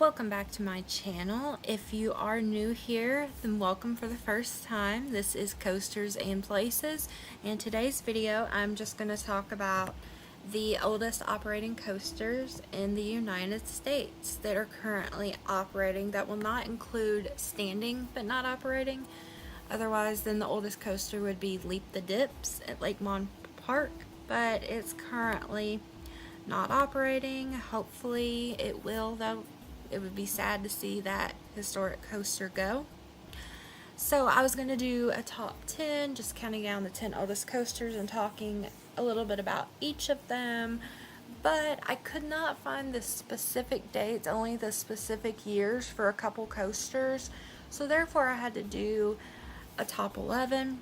Welcome back to my channel. If you are new here, then welcome for the first time. This is Coasters and Places, and today's video I'm just going to talk about the oldest operating coasters in the United States that are currently operating. That will not include standing but not operating. Otherwise, then the oldest coaster would be Leap the Dips at Lakemont Park, but it's currently not operating. Hopefully it will, though. It would be sad to see that historic coaster go. So I was going to do a top 10, just counting down the 10 oldest coasters and talking a little bit about each of them. But I could not find the specific dates, only the specific years for a couple coasters. So therefore I had to do a top 11.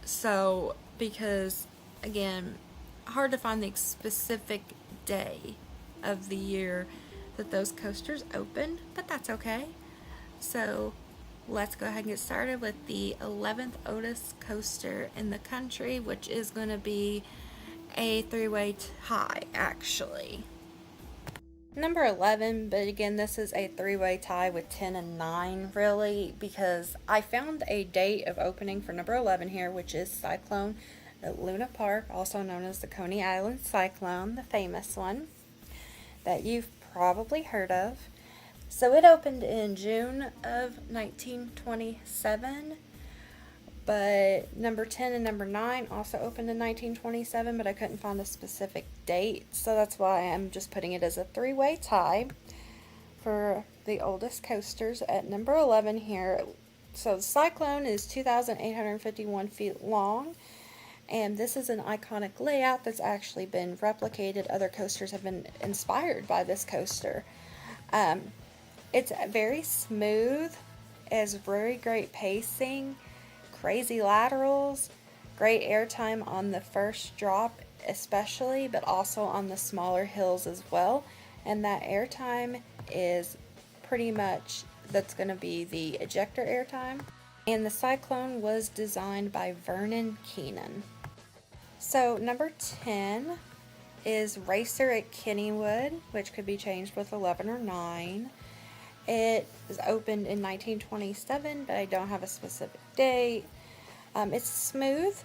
So, because again, hard to find the specific day of the year that those coasters open, but that's okay. So let's go ahead and get started with the 11th oldest coaster in the country, which is going to be a three-way tie, actually. Number 11, but again, this is a three-way tie with 10 and 9, really, because I found a date of opening for number 11 here, which is Cyclone at Luna Park, also known as the Coney Island Cyclone, the famous one that you've probably heard of. So it opened in June of 1927, but number 10 and number 9 also opened in 1927, but I couldn't find a specific date, so that's why I'm just putting it as a three-way tie for the oldest coasters at number 11 here. So the Cyclone is 2,851 feet long, and this is an iconic layout that's actually been replicated. Other coasters have been inspired by this coaster. It's very smooth, has very great pacing, crazy laterals, great airtime on the first drop especially, but also on the smaller hills as well. And that airtime is pretty much, that's going to be the ejector airtime. And the Cyclone was designed by Vernon Keenan. So number 10 is Racer at Kennywood, which could be changed with 11 or 9. It was opened in 1927, but I don't have a specific date. It's smooth.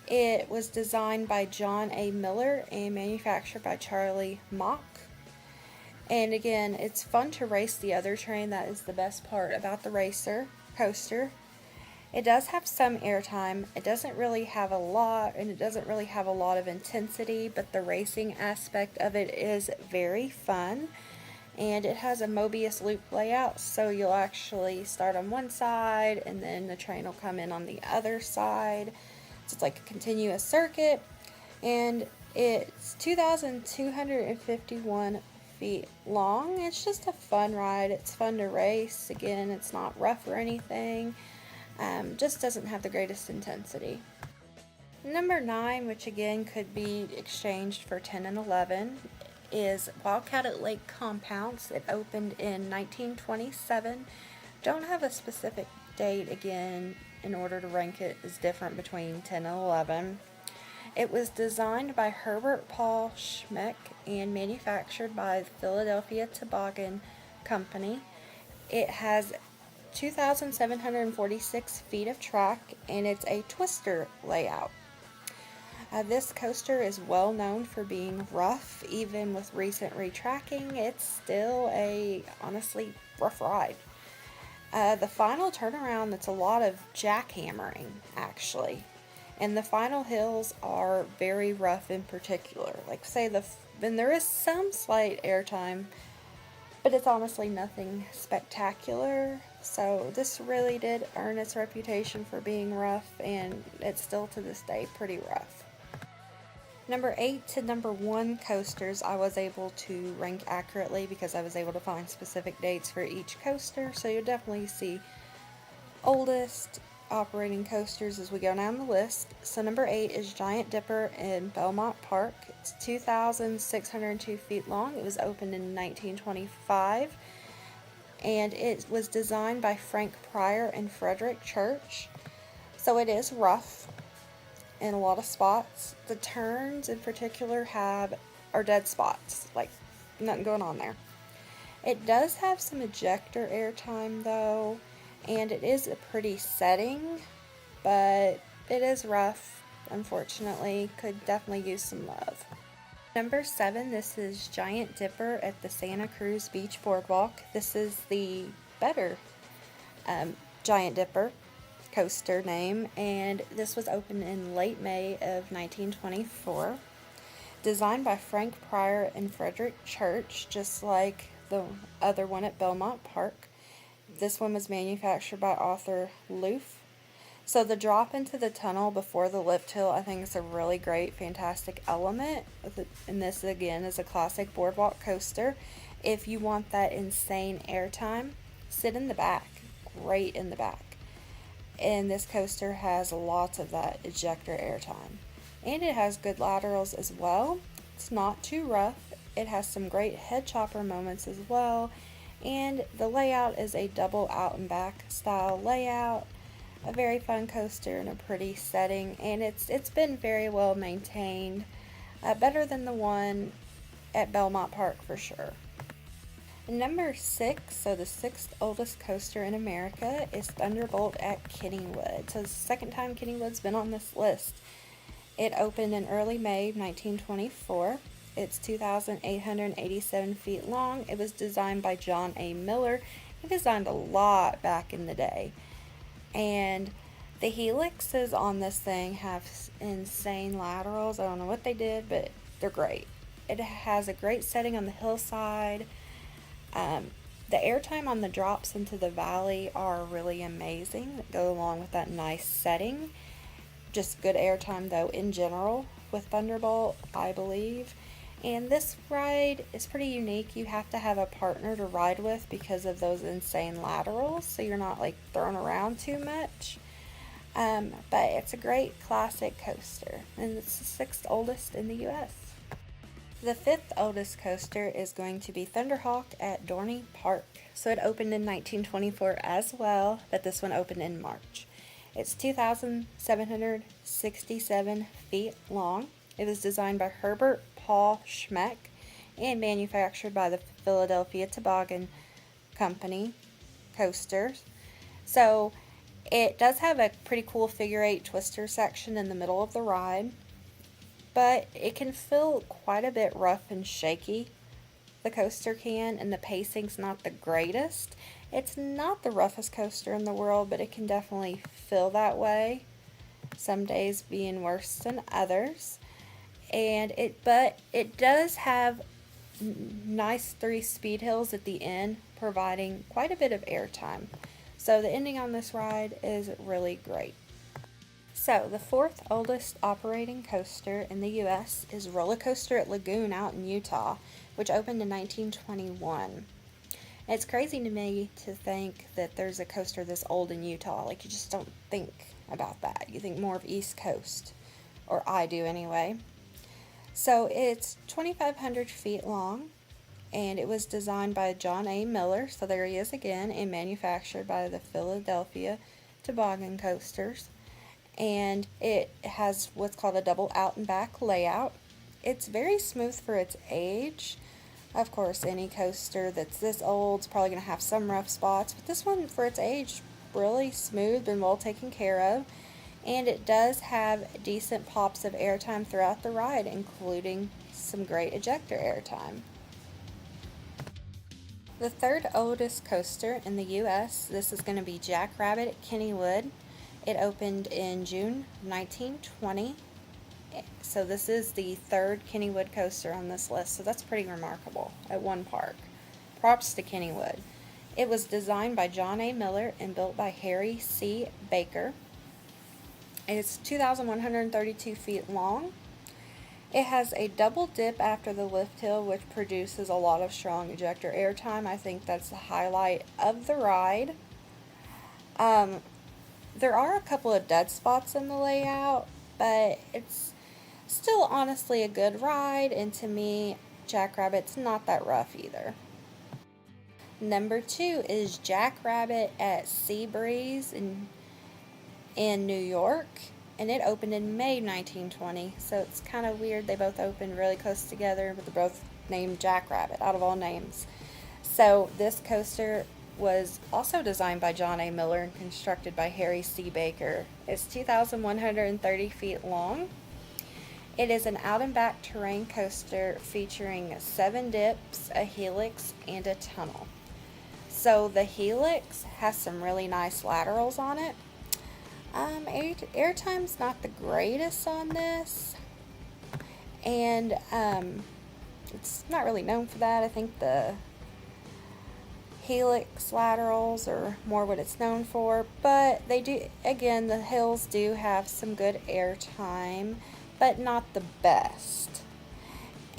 It was designed by John A. Miller and manufactured by Charlie Mock. And again, it's fun to race the other train. That is the best part about the Racer coaster. It does have some airtime. It doesn't really have a lot, and it doesn't really have a lot of intensity, but the racing aspect of it is very fun. And it has a Mobius loop layout, so you'll actually start on one side and then the train will come in on the other side. So it's like a continuous circuit, and it's 2,251 feet long. It's just a fun ride. It's fun to race. Again, it's not rough or anything. Just doesn't have the greatest intensity. Number 9, which again could be exchanged for 10 and 11, is Wildcat at Lake Compounce. It opened in 1927. Don't have a specific date, again, in order to rank it is different between 10 and 11. It was designed by Herbert Paul Schmeck and manufactured by the Philadelphia Toboggan Company. It has 2,746 feet of track, and it's a twister layout. This coaster is well known for being rough. Even with recent retracking, it's still a honestly rough ride. The final turnaround, that's a lot of jackhammering actually, and the final hills are very rough in particular. Like say then there is some slight airtime, but it's honestly nothing spectacular. So this really did earn its reputation for being rough, and it's still to this day pretty rough. Number 8 to number 1 coasters I was able to rank accurately because I was able to find specific dates for each coaster. So you'll definitely see oldest operating coasters as we go down the list. So number 8 is Giant Dipper in Belmont Park. It's 2,602 feet long. It was opened in 1925. And it was designed by Frank Pryor and Frederick Church. So it is rough in a lot of spots. The turns in particular are dead spots, like nothing going on there. It does have some ejector airtime though, and it is a pretty setting, but it is rough, unfortunately. Could definitely use some love. Number 7, this is Giant Dipper at the Santa Cruz Beach Boardwalk. This is the better Giant Dipper coaster name, and this was opened in late May of 1924. Designed by Frank Pryor and Frederick Church, just like the other one at Belmont Park. This one was manufactured by Arthur Loof. So the drop into the tunnel before the lift hill, I think, is a really great, fantastic element. And this, again, is a classic boardwalk coaster. If you want that insane airtime, sit in the back. Great in the back. And this coaster has lots of that ejector airtime. And it has good laterals as well. It's not too rough. It has some great head chopper moments as well. And the layout is a double out and back style layout. A very fun coaster in a pretty setting, and it's been very well maintained, better than the one at Belmont Park for sure. Number 6, so the 6th oldest coaster in America, is Thunderbolt at Kennywood. So it's the second time Kennywood's been on this list. It opened in early May 1924. It's 2,887 feet long. It was designed by John A. Miller. He designed a lot back in the day. And the helixes on this thing have insane laterals. I don't know what they did, but they're great. It has a great setting on the hillside. The airtime on the drops into the valley are really amazing that go along with that nice setting. Just good airtime though in general with Thunderbolt, I believe. And this ride is pretty unique. You have to have a partner to ride with because of those insane laterals, so you're not like thrown around too much. But it's a great classic coaster, and it's the 6th oldest in the US. The 5th oldest coaster is going to be Thunderhawk at Dorney Park. So it opened in 1924 as well, but this one opened in March. It's 2,767 feet long. It was designed by Herbert Paul Schmeck and manufactured by the Philadelphia Toboggan Company coasters. So it does have a pretty cool figure 8 twister section in the middle of the ride, but it can feel quite a bit rough and shaky. The coaster can, and the pacing's not the greatest. It's not the roughest coaster in the world, but it can definitely feel that way. Some days being worse than others. But it does have nice 3 speed hills at the end, providing quite a bit of airtime. So the ending on this ride is really great. So the 4th oldest operating coaster in the US is Roller Coaster at Lagoon out in Utah, which opened in 1921. It's crazy to me to think that there's a coaster this old in Utah. Like, you just don't think about that. You think more of East Coast, or I do anyway. So it's 2,500 feet long, and it was designed by John A. Miller, so there he is again, and manufactured by the Philadelphia Toboggan Coasters. And it has what's called a double out and back layout. It's very smooth for its age. Of course, any coaster that's this old is probably going to have some rough spots, but this one, for its age, really smooth, been well taken care of. And it does have decent pops of airtime throughout the ride, including some great ejector airtime. The 3rd oldest coaster in the US, this is going to be Jackrabbit at Kennywood. It opened in June 1920. So this is the 3rd Kennywood coaster on this list, so that's pretty remarkable at one park. Props to Kennywood. It was designed by John A. Miller and built by Harry C. Baker. It's 2,132 feet long. It has a double dip after the lift hill, which produces a lot of strong ejector airtime. I think that's the highlight of the ride. There are a couple of dead spots in the layout, but it's still honestly a good ride, and to me, Jackrabbit's not that rough either. Number 2 is Jackrabbit at Seabreeze in New York, and it opened in May 1920, so it's kind of weird they both opened really close together, but they're both named Jackrabbit out of all names. So this coaster was also designed by John A. Miller and constructed by Harry C. Baker. It's 2,130 feet long. It is an out and back terrain coaster featuring 7 dips, a helix, and a tunnel. So the helix has some really nice laterals on it. Airtime's not the greatest on this, and it's not really known for that. I think the helix laterals are more what it's known for, but they do, again, the hills do have some good airtime, but not the best.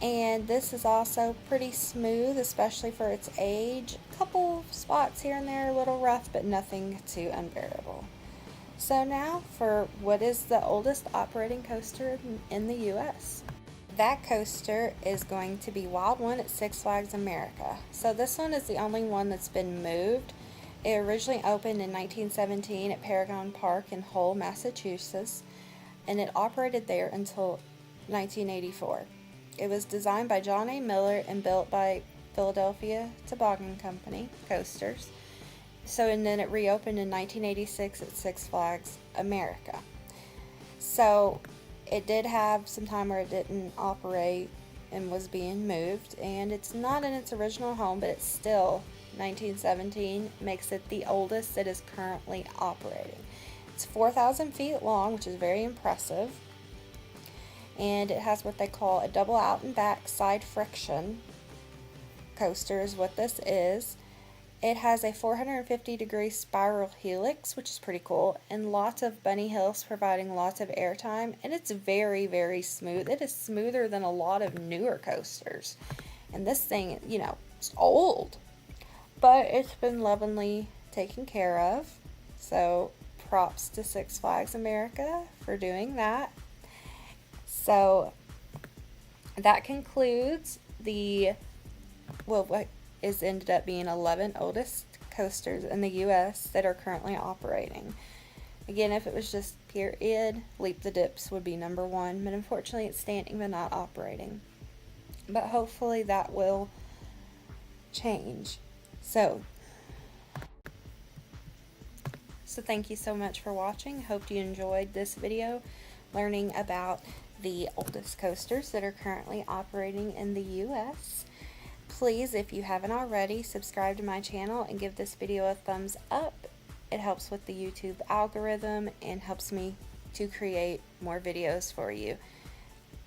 And this is also pretty smooth, especially for its age. A couple spots here and there are a little rough, but nothing too unbearable. So now for what is the oldest operating coaster in the U.S. That coaster is going to be Wild One at Six Flags America. So this one is the only one that's been moved. It originally opened in 1917 at Paragon Park in Hull, Massachusetts, and it operated there until 1984. It was designed by John A. Miller and built by Philadelphia Toboggan Company Coasters. And then it reopened in 1986 at Six Flags America. So it did have some time where it didn't operate and was being moved, and it's not in its original home, but it's still 1917 makes it the oldest that is currently operating. It's 4,000 feet long, which is very impressive, and it has what they call a double out and back side friction coaster is what this is. It has a 450-degree spiral helix, which is pretty cool, and lots of bunny hills providing lots of airtime, and it's very, very smooth. It is smoother than a lot of newer coasters. And this thing, it's old, but it's been lovingly taken care of. So props to Six Flags America for doing that. So that concludes what is ended up being 11 oldest coasters in the U.S. that are currently operating. Again, if it was just period, Leap the Dips would be number 1, but unfortunately it's standing but not operating. But hopefully that will change. So thank you so much for watching. Hope you enjoyed this video learning about the oldest coasters that are currently operating in the U.S. Please, if you haven't already, subscribe to my channel and give this video a thumbs up. It helps with the YouTube algorithm and helps me to create more videos for you.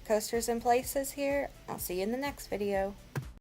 Coasters and Places here. I'll see you in the next video.